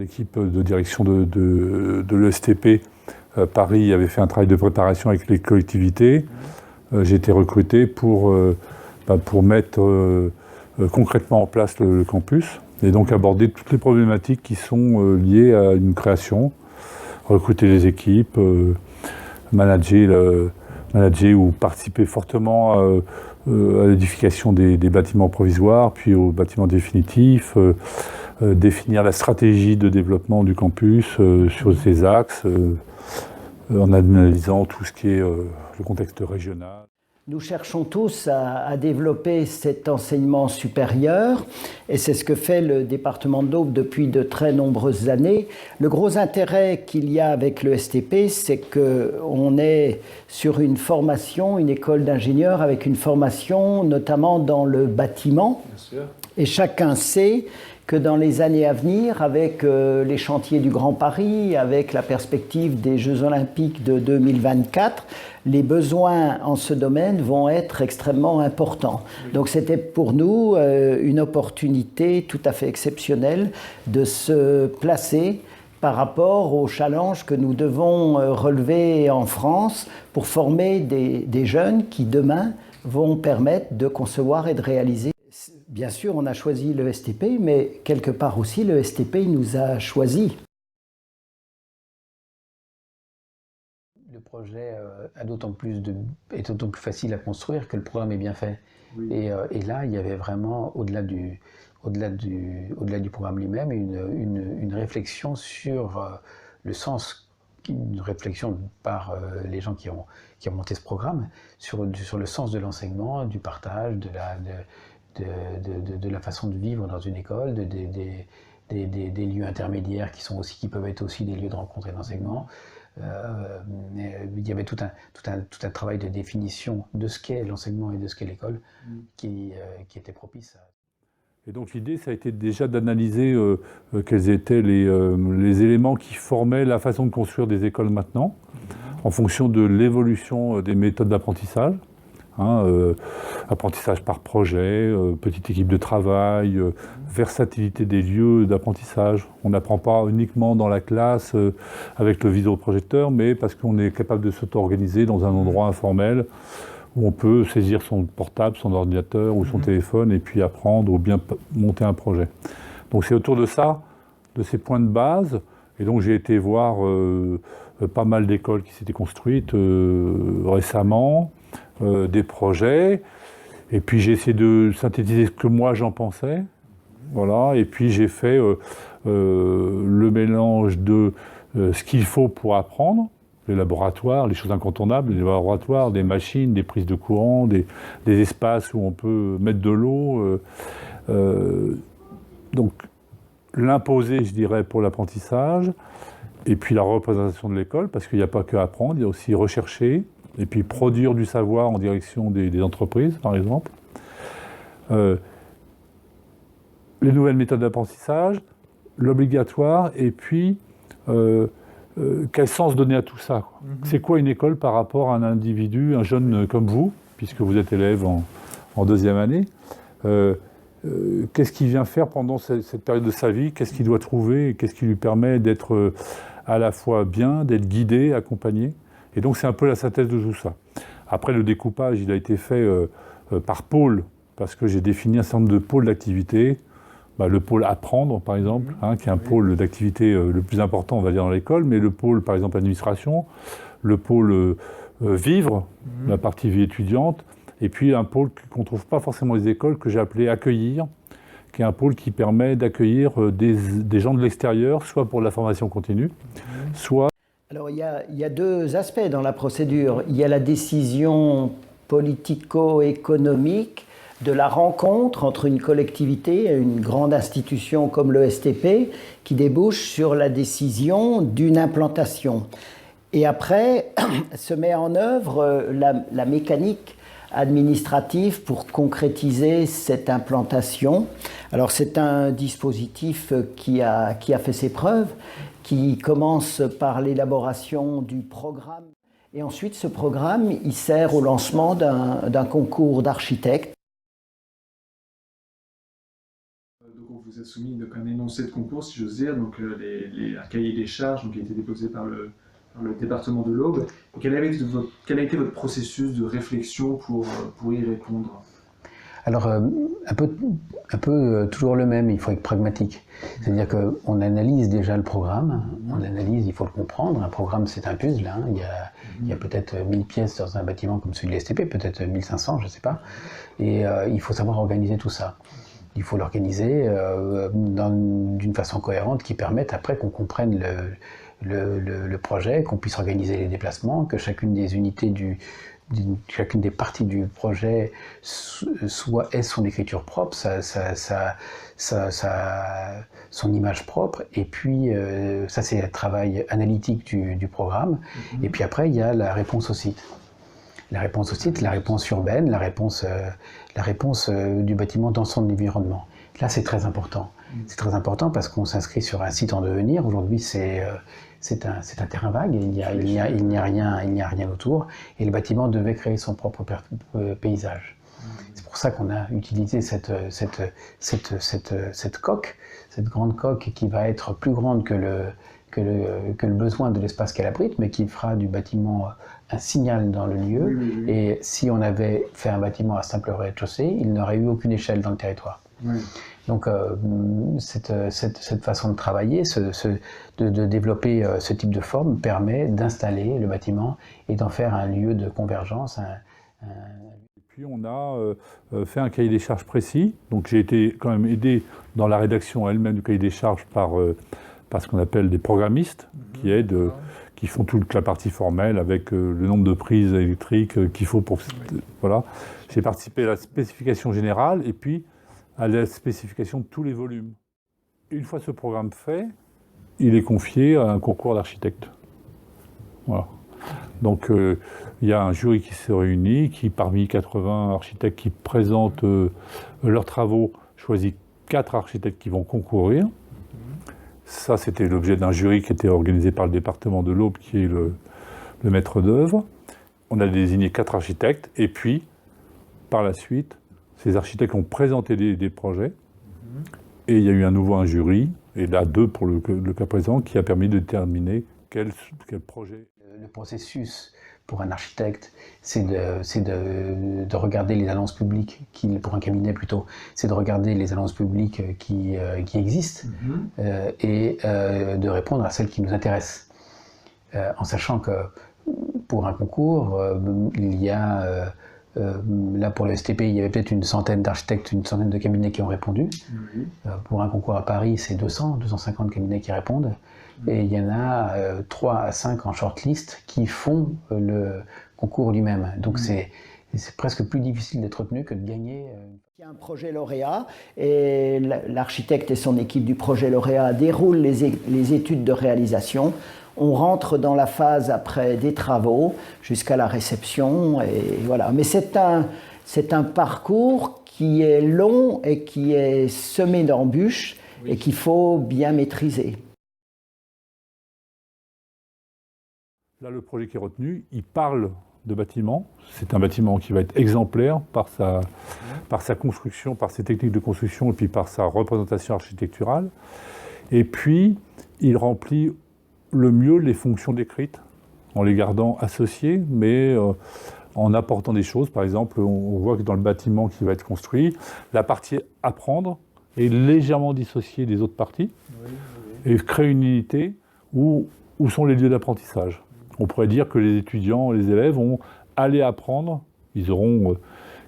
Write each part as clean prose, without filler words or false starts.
l'équipe de direction de l'ESTP Paris avait fait un travail de préparation avec les collectivités. J'ai été recruté pour mettre concrètement en place le campus et donc aborder toutes les problématiques qui sont liées à une création, recruter les équipes, manager ou participer fortement à l'édification des bâtiments provisoires, puis aux bâtiments définitifs, définir la stratégie de développement du campus sur ces axes, en analysant tout ce qui est le contexte régional. Nous cherchons tous à développer cet enseignement supérieur et c'est ce que fait le département de l'Aube depuis de très nombreuses années. Le gros intérêt qu'il y a avec le STP, c'est qu'on est sur une formation, une école d'ingénieurs avec une formation notamment dans le bâtiment. Bien sûr. Et chacun sait que dans les années à venir, avec les chantiers du Grand Paris, avec la perspective des Jeux Olympiques de 2024, les besoins en ce domaine vont être extrêmement importants. Donc c'était pour nous une opportunité tout à fait exceptionnelle de se placer par rapport aux challenges que nous devons relever en France pour former des jeunes qui demain vont permettre de concevoir et de réaliser. Bien sûr, on a choisi le STP, mais quelque part aussi, le STP nous a choisis. Le projet est d'autant plus facile à construire que le programme est bien fait. Oui. Et là, il y avait vraiment, au-delà du programme lui-même, une réflexion sur le sens, une réflexion par les gens qui ont monté ce programme, sur le sens de l'enseignement, du partage, de la façon de vivre dans une école, des lieux intermédiaires qui peuvent être aussi des lieux de rencontre et d'enseignement. Il y avait tout un travail de définition de ce qu'est l'enseignement et de ce qu'est l'école qui était propice à... Et donc l'idée, ça a été déjà d'analyser quels étaient les éléments qui formaient la façon de construire des écoles maintenant, en fonction de l'évolution des méthodes d'apprentissage. Apprentissage par projet, petite équipe de travail, versatilité des lieux d'apprentissage. On n'apprend pas uniquement dans la classe avec le vidéoprojecteur, mais parce qu'on est capable de s'auto-organiser dans un endroit informel où on peut saisir son portable, son ordinateur ou son téléphone et puis apprendre ou bien monter un projet. Donc c'est autour de ça, de ces points de base. Et donc j'ai été voir pas mal d'écoles qui s'étaient construites récemment, des projets, et puis j'ai essayé de synthétiser ce que moi j'en pensais, voilà, et puis j'ai fait le mélange de ce qu'il faut pour apprendre, les laboratoires, les choses incontournables, les laboratoires, des machines, des prises de courant, des espaces où on peut mettre de l'eau, donc l'imposer, je dirais, pour l'apprentissage, et puis la représentation de l'école, parce qu'il n'y a pas que apprendre, il y a aussi rechercher, et puis produire du savoir en direction des entreprises, par exemple. Les nouvelles méthodes d'apprentissage, l'obligatoire, et puis quel sens donner à tout ça, quoi. C'est quoi une école par rapport à un individu, un jeune comme vous, puisque vous êtes élève en deuxième année, qu'est-ce qu'il vient faire pendant cette période de sa vie, qu'est-ce qu'il doit trouver, qu'est-ce qui lui permet d'être à la fois bien, d'être guidé, accompagné. Et donc c'est un peu la synthèse de tout ça. Après le découpage, il a été fait par pôle, parce que j'ai défini un certain nombre de pôles d'activité. Le pôle apprendre, par exemple, qui est un pôle d'activité le plus important, on va dire, dans l'école, mais le pôle, par exemple, administration, le pôle vivre, la partie vie étudiante, et puis un pôle qu'on ne trouve pas forcément dans les écoles, que j'ai appelé accueillir, qui est un pôle qui permet d'accueillir des gens de l'extérieur, soit pour la formation continue, soit... Alors il y a deux aspects dans la procédure. Il y a la décision politico-économique de la rencontre entre une collectivité et une grande institution comme le STP qui débouche sur la décision d'une implantation. Et après, se met en œuvre la mécanique administrative pour concrétiser cette implantation. Alors c'est un dispositif qui a fait ses preuves, qui commence par l'élaboration du programme. Et ensuite, ce programme, il sert au lancement d'un concours d'architectes. Donc on vous vous êtes soumis donc un énoncé de concours, si j'ose dire, donc un cahier des charges donc, qui a été déposé par le département de l'Aube. Quel a été votre processus de réflexion pour y répondre? Alors, un peu toujours le même, il faut être pragmatique. C'est-à-dire qu'on analyse déjà le programme, on analyse, il faut le comprendre. Un programme, c'est un puzzle. Hein. Il y a peut-être 1000 pièces dans un bâtiment comme celui de l'STP, peut-être 1500, je ne sais pas. Et il faut savoir organiser tout ça. Il faut l'organiser d'une façon cohérente qui permette après qu'on comprenne le projet, qu'on puisse organiser les déplacements, que chacune des unités chacune des parties du projet ait son écriture propre, son image propre, et puis ça c'est le travail analytique du programme, et puis après il y a la réponse au site. La réponse au site, la réponse urbaine, la réponse du bâtiment dans son environnement. Là c'est très important. C'est très important parce qu'on s'inscrit sur un site en devenir. Aujourd'hui c'est un terrain vague, il n'y a rien autour, et le bâtiment devait créer son propre paysage. C'est pour ça qu'on a utilisé cette coque, cette grande coque qui va être plus grande que le besoin de l'espace qu'elle abrite, mais qui fera du bâtiment un signal dans le lieu. Oui. Et si on avait fait un bâtiment à simple rez-de-chaussée, il n'aurait eu aucune échelle dans le territoire. Oui. Donc cette façon de travailler, de développer ce type de forme permet d'installer le bâtiment et d'en faire un lieu de convergence. Et puis on a fait un cahier des charges précis. Donc j'ai été quand même aidé dans la rédaction elle-même du cahier des charges par ce qu'on appelle des programmistes qui aident, qui font toute la partie formelle avec le nombre de prises électriques qu'il faut pour... Voilà. J'ai participé à la spécification générale et puis à la spécification de tous les volumes. Une fois ce programme fait, il est confié à un concours d'architectes. Voilà. Donc il y a un jury qui se réunit, qui parmi 80 architectes qui présentent leurs travaux, choisit 4 architectes qui vont concourir. Ça, c'était l'objet d'un jury qui était organisé par le département de l'Aube, qui est le maître d'œuvre. On a désigné 4 architectes, et puis, par la suite, ces architectes ont présenté des projets, et il y a eu à nouveau un jury, et là 2 pour le cas présent, qui a permis de déterminer quel projet. Le processus pour un architecte, c'est de regarder les annonces publiques, pour un cabinet plutôt, c'est de regarder les annonces publiques qui existent et de répondre à celles qui nous intéressent. En sachant que pour un concours, il y a... là pour le STP, il y avait peut-être une centaine d'architectes, une centaine de cabinets qui ont répondu. Pour un concours à Paris, c'est 250 cabinets qui répondent. Et il y en a 3 à 5 en shortlist qui font le concours lui-même. Donc c'est presque plus difficile d'être retenu que de gagner. Il y a un projet lauréat et l'architecte et son équipe du projet lauréat déroulent les études de réalisation. On rentre dans la phase après des travaux jusqu'à la réception. Et voilà. Mais c'est un parcours qui est long et qui est semé d'embûches et qu'il faut bien maîtriser. Là, le projet qui est retenu, il parle de bâtiment. C'est un bâtiment qui va être exemplaire par sa construction, par ses techniques de construction et puis par sa représentation architecturale. Et puis, il remplit le mieux les fonctions décrites, en les gardant associées, mais en apportant des choses. Par exemple, on voit que dans le bâtiment qui va être construit, la partie apprendre est légèrement dissociée des autres parties et crée une unité où sont les lieux d'apprentissage. On pourrait dire que les étudiants, les élèves vont aller apprendre, ils auront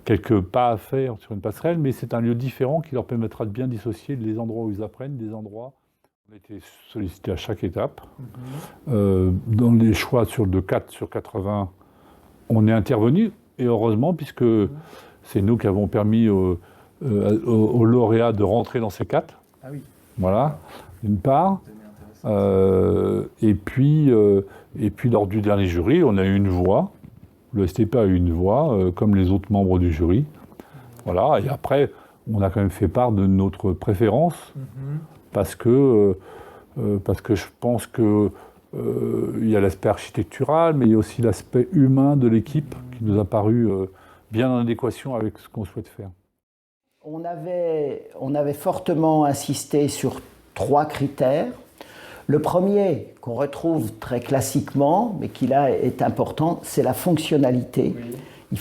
quelques pas à faire sur une passerelle, mais c'est un lieu différent qui leur permettra de bien dissocier les endroits où ils apprennent des endroits. On a été sollicité à chaque étape. Dans les choix de 4 sur 80, on est intervenu, et heureusement, puisque c'est nous qui avons permis aux lauréats de rentrer dans ces 4. Ah oui. Voilà, d'une part. Et puis, lors du dernier jury, on a eu une voix. Le STP a eu une voix, comme les autres membres du jury. Voilà, et après, on a quand même fait part de notre préférence, parce que je pense qu'il y a l'aspect architectural, mais il y a aussi l'aspect humain de l'équipe qui nous a paru bien en adéquation avec ce qu'on souhaite faire. On avait fortement insisté sur 3 critères. Le premier, qu'on retrouve très classiquement, mais qui là est important, c'est la fonctionnalité. Oui. Il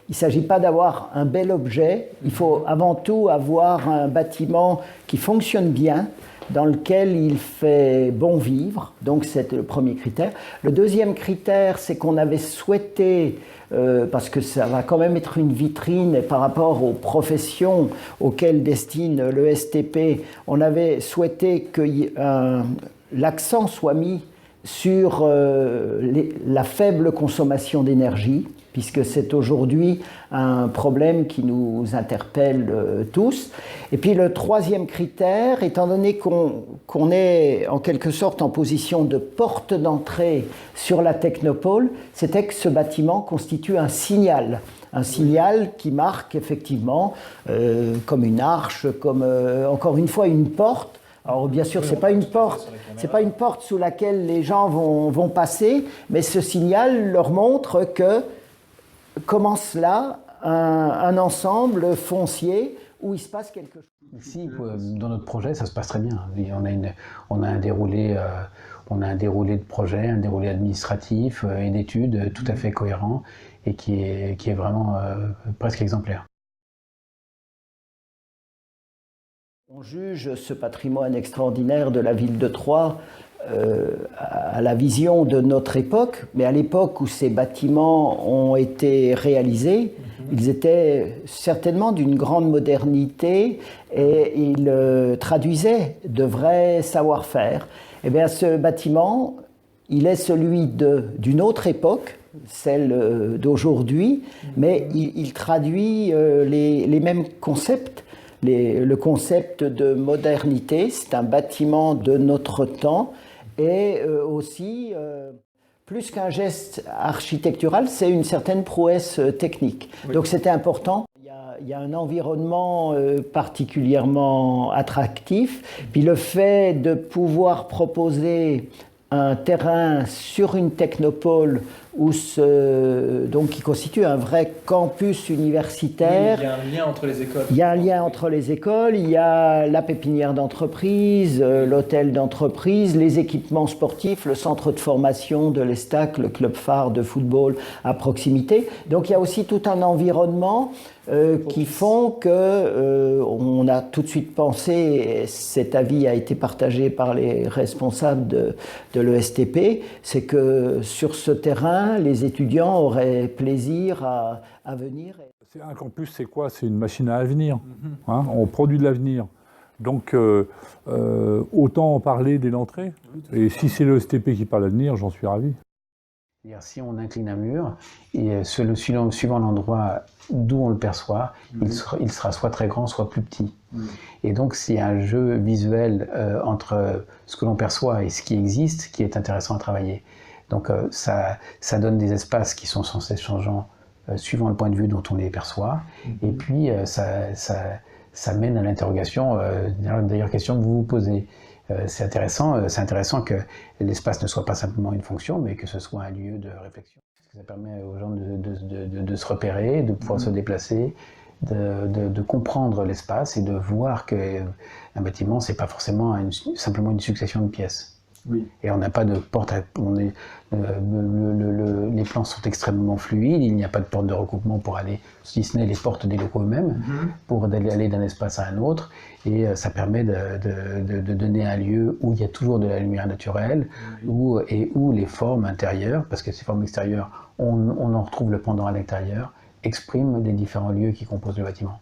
ne s'agit pas d'avoir un bel objet, il faut avant tout avoir un bâtiment qui fonctionne bien, dans lequel il fait bon vivre. Donc c'est le premier critère. Le deuxième critère, c'est qu'on avait souhaité, parce que ça va quand même être une vitrine par rapport aux professions auxquelles destine le STP, on avait souhaité que l'accent soit mis sur la faible consommation d'énergie, puisque c'est aujourd'hui un problème qui nous interpelle tous. Et puis le troisième critère, étant donné qu'on est en quelque sorte en position de porte d'entrée sur la technopole, c'était que ce bâtiment constitue un signal qui marque effectivement comme une arche, comme encore une fois une porte. Alors bien sûr, c'est pas une porte sous laquelle les gens vont passer, mais ce signal leur montre que commence là un ensemble foncier où il se passe quelque chose. Ici, dans notre projet, ça se passe très bien. On a un déroulé de projet, un déroulé administratif et d'études tout à fait cohérent et qui est vraiment presque exemplaire. On juge ce patrimoine extraordinaire de la ville de Troyes à la vision de notre époque, mais à l'époque où ces bâtiments ont été réalisés, ils étaient certainement d'une grande modernité et ils traduisaient de vrais savoir-faire. Et bien ce bâtiment, il est celui d'une autre époque, celle d'aujourd'hui, mais il traduit les mêmes concepts. Le concept de modernité, c'est un bâtiment de notre temps et aussi, plus qu'un geste architectural, c'est une certaine prouesse technique. Oui. Donc c'était important. Il y a un environnement particulièrement attractif. Puis le fait de pouvoir proposer un terrain sur une technopole donc qui constitue un vrai campus universitaire. Oui, il y a un lien entre les écoles. Il y a un lien entre les écoles, il y a la pépinière d'entreprise, l'hôtel d'entreprise, les équipements sportifs, le centre de formation de l'Estac, le club phare de football à proximité. Donc il y a aussi tout un environnement qui font que on a tout de suite pensé, et cet avis a été partagé par les responsables de l'ESTP, c'est que sur ce terrain, les étudiants auraient plaisir à venir. Un campus, c'est quoi? C'est une machine à avenir. Hein, on produit de l'avenir. Donc, autant en parler dès l'entrée. Et si c'est le STP qui parle d'avenir, j'en suis ravi. Si on incline un mur, et suivant l'endroit d'où on le perçoit, il sera soit très grand, soit plus petit. Et donc, c'est un jeu visuel entre ce que l'on perçoit et ce qui existe qui est intéressant à travailler. Donc, ça donne des espaces qui sont sans cesse changeants suivant le point de vue dont on les perçoit. Et puis, ça mène à l'interrogation, d'ailleurs, question que vous vous posez. C'est intéressant que l'espace ne soit pas simplement une fonction, mais que ce soit un lieu de réflexion. Ça permet aux gens de se repérer, de pouvoir se déplacer, de comprendre l'espace et de voir qu'un bâtiment, c'est pas forcément simplement une succession de pièces. Oui. Et on n'a pas de porte, les plans sont extrêmement fluides, il n'y a pas de porte de recoupement pour aller, si ce n'est les portes des locaux eux-mêmes, pour aller d'un espace à un autre, et ça permet de donner un lieu où il y a toujours de la lumière naturelle, où les formes intérieures, parce que ces formes extérieures, on en retrouve le pendant à l'intérieur, expriment les différents lieux qui composent le bâtiment.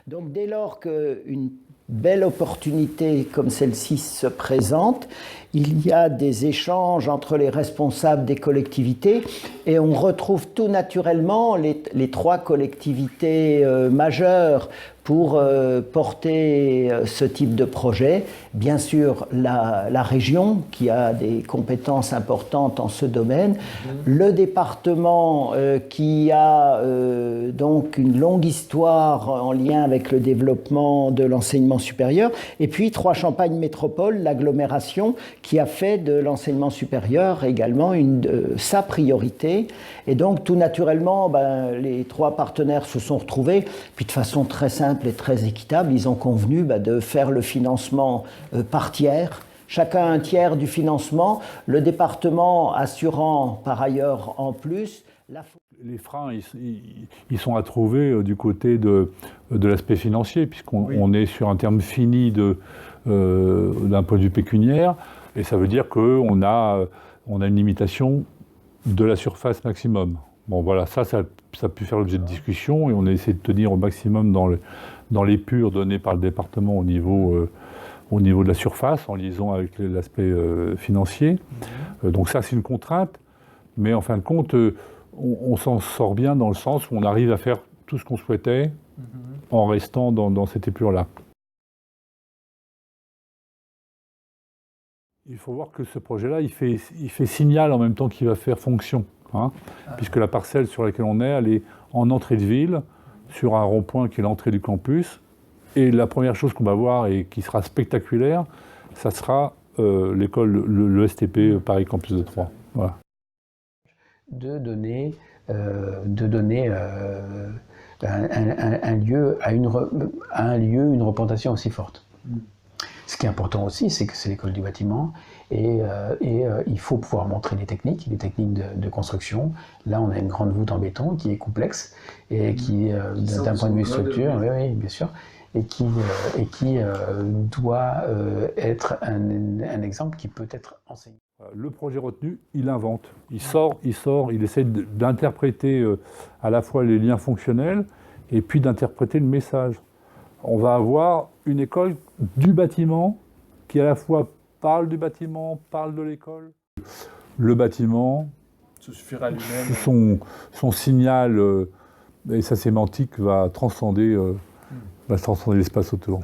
Donc dès lors qu'une belle opportunité comme celle-ci se présente, il y a des échanges entre les responsables des collectivités et on retrouve tout naturellement les 3 collectivités majeures pour porter ce type de projet. Bien sûr, la région qui a des compétences importantes en ce domaine, le département qui a donc une longue histoire en lien avec le développement de l'enseignement l'enseignement supérieur. Et puis Troyes-Champagne Métropole, l'agglomération, qui a fait de l'enseignement supérieur également sa priorité. Et donc tout naturellement, les 3 partenaires se sont retrouvés. Puis de façon très simple et très équitable, ils ont convenu de faire le financement par tiers. Chacun un tiers du financement, le département assurant par ailleurs en plus. Les freins, ils sont à trouver du côté de l'aspect financier, puisqu'on est sur un terme fini d'un point de vue pécuniaire, et ça veut dire qu'on a une limitation de la surface maximum. Bon voilà, ça a pu faire l'objet de discussion, et on a essayé de tenir au maximum dans les purs donnés par le département au niveau de la surface, en liaison avec l'aspect financier. Donc ça, c'est une contrainte, mais en fin de compte, on s'en sort bien dans le sens où on arrive à faire tout ce qu'on souhaitait en restant dans cette épure-là. Il faut voir que ce projet-là, il fait signal en même temps qu'il va faire fonction, puisque la parcelle sur laquelle on est, elle est en entrée de ville, sur un rond-point qui est l'entrée du campus. Et la première chose qu'on va voir et qui sera spectaculaire, ça sera l'école, le STP Paris Campus de Troyes. Voilà. De donner un lieu à un lieu une représentation aussi forte. Ce qui est important aussi, c'est que c'est l'école du bâtiment et il faut pouvoir montrer les techniques de construction. Là, on a une grande voûte en béton qui est complexe et qui, d'un point de vue structure, oui, bien sûr, et qui doit être un exemple qui peut être enseigné. Le projet retenu, il invente, il sort, il essaie d'interpréter à la fois les liens fonctionnels et puis d'interpréter le message. On va avoir une école du bâtiment qui à la fois parle du bâtiment, parle de l'école. Le bâtiment, ça suffira lui-même. Son signal et sa sémantique va transcender l'espace autour.